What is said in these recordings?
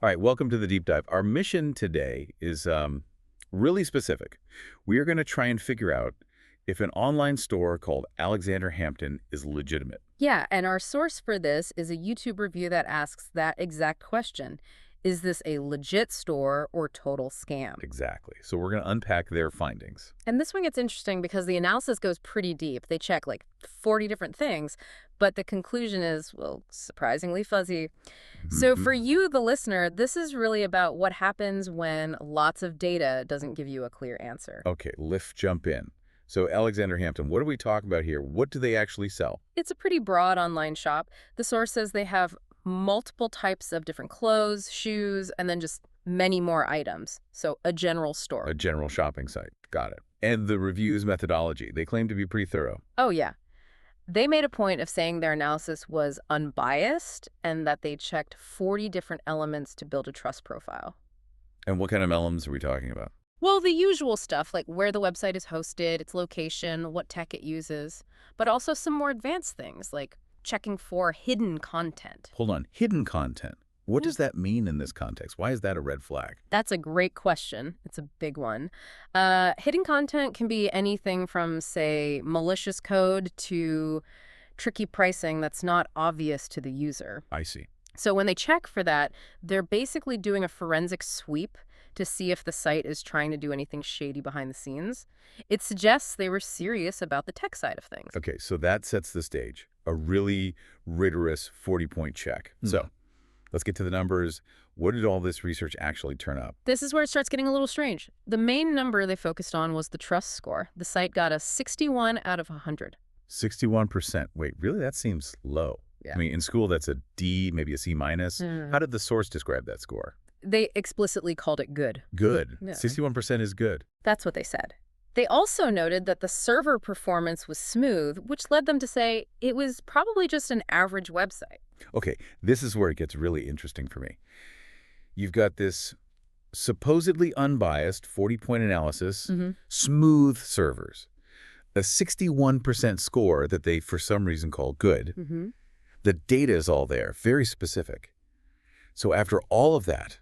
All right, welcome to the deep dive. Our mission today is really specific. We are going to try and figure out if an online store called Alexander Hampton is legitimate. Yeah, and our source for this is a YouTube review that asks that exact question. Is this a legit store or total scam? Exactly. So we're going to unpack their findings. And this one gets interesting because the analysis goes pretty deep. They check like 40 different things, but the conclusion is, well, surprisingly fuzzy. So Mhm. for you, the listener, this is really about what happens when lots of data doesn't give you a clear answer. Okay, lift, jump in. So Alexander Hampton, what are we talking about here? What do they actually sell? It's a pretty broad online shop. The source says they have multiple types of different clothes, shoes, and then just many more items. So a general store. A general shopping site. Got it. And the review's methodology. They claim to be pretty thorough. Oh, yeah. They made a point of saying their analysis was unbiased and that they checked 40 different elements to build a trust profile. And what kind of elements are we talking about? Well, the usual stuff like where the website is hosted, its location, what tech it uses, but also some more advanced things like checking for hidden content. Hold on. Hidden content. What does that mean in this context? Why is that a red flag? That's a great question. It's a big one. Hidden content can be anything from, say, malicious code to tricky pricing that's not obvious to the user. I see. So when they check for that, they're basically doing a forensic sweep to see if the site is trying to do anything shady behind the scenes. It suggests they were serious about the tech side of things. Okay, so that sets the stage. A really rigorous 40-point check. So let's get to the numbers. What did all this research actually turn up? This is where it starts getting a little strange. The main number they focused on was the trust score. The site got a 61 out of 100. 61%. Wait, really? That seems low. Yeah. I mean, in school, that's a D, maybe a C minus. How did the source describe that score? They explicitly called it good. Good. Yeah. 61% is good. That's what they said. They also noted that the server performance was smooth, which led them to say it was probably just an average website. Okay, this is where it gets really interesting for me. You've got this supposedly unbiased 40-point analysis, smooth servers, a 61% score that they, for some reason, call good. The data is all there, very specific. So after all of that,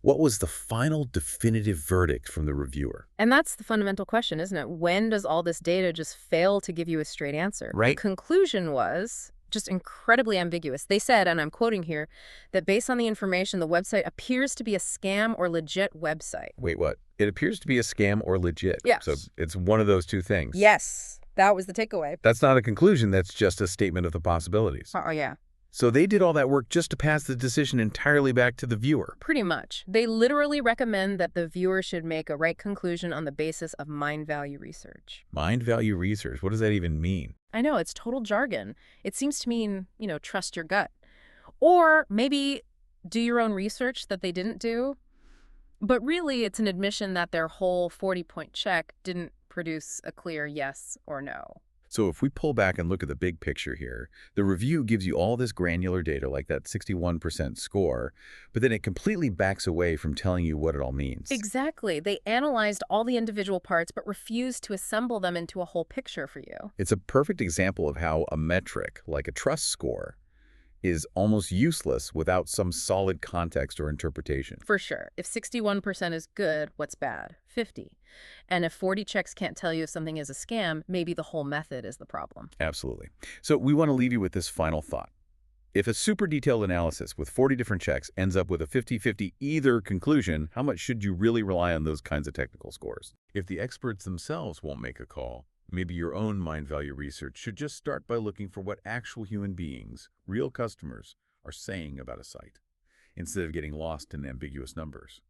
what was the final definitive verdict from the reviewer? And that's the fundamental question, isn't it? When does all this data just fail to give you a straight answer? Right. The conclusion was just incredibly ambiguous. They said, and I'm quoting here, that based on the information, the website appears to be a scam or legit website. Wait, what? It appears to be a scam or legit. Yes. So it's one of those two things. Yes, that was the takeaway. That's not a conclusion. That's just a statement of the possibilities. Oh, yeah. So they did all that work just to pass the decision entirely back to the viewer. Pretty much. They literally recommend that the viewer should make a right conclusion on the basis of mind value research. Mind value research. What does that even mean? I know, it's total jargon. It seems to mean, trust your gut. Or maybe do your own research that they didn't do. But really, it's an admission that their whole 40-point check didn't produce a clear yes or no. So if we pull back and look at the big picture here, the review gives you all this granular data like that 61% score, but then it completely backs away from telling you what it all means. Exactly. They analyzed all the individual parts but refused to assemble them into a whole picture for you. It's a perfect example of how a metric, like a trust score, is almost useless without some solid context or interpretation. For sure. If 61% is good, what's bad? 50. And if 40 checks can't tell you if something is a scam, maybe the whole method is the problem. Absolutely. So we want to leave you with this final thought. If a super detailed analysis with 40 different checks ends up with a 50-50 either conclusion, how much should you really rely on those kinds of technical scores? If the experts themselves won't make a call, maybe your own mind value research should just start by looking for what actual human beings, real customers, are saying about a site, instead of getting lost in ambiguous numbers.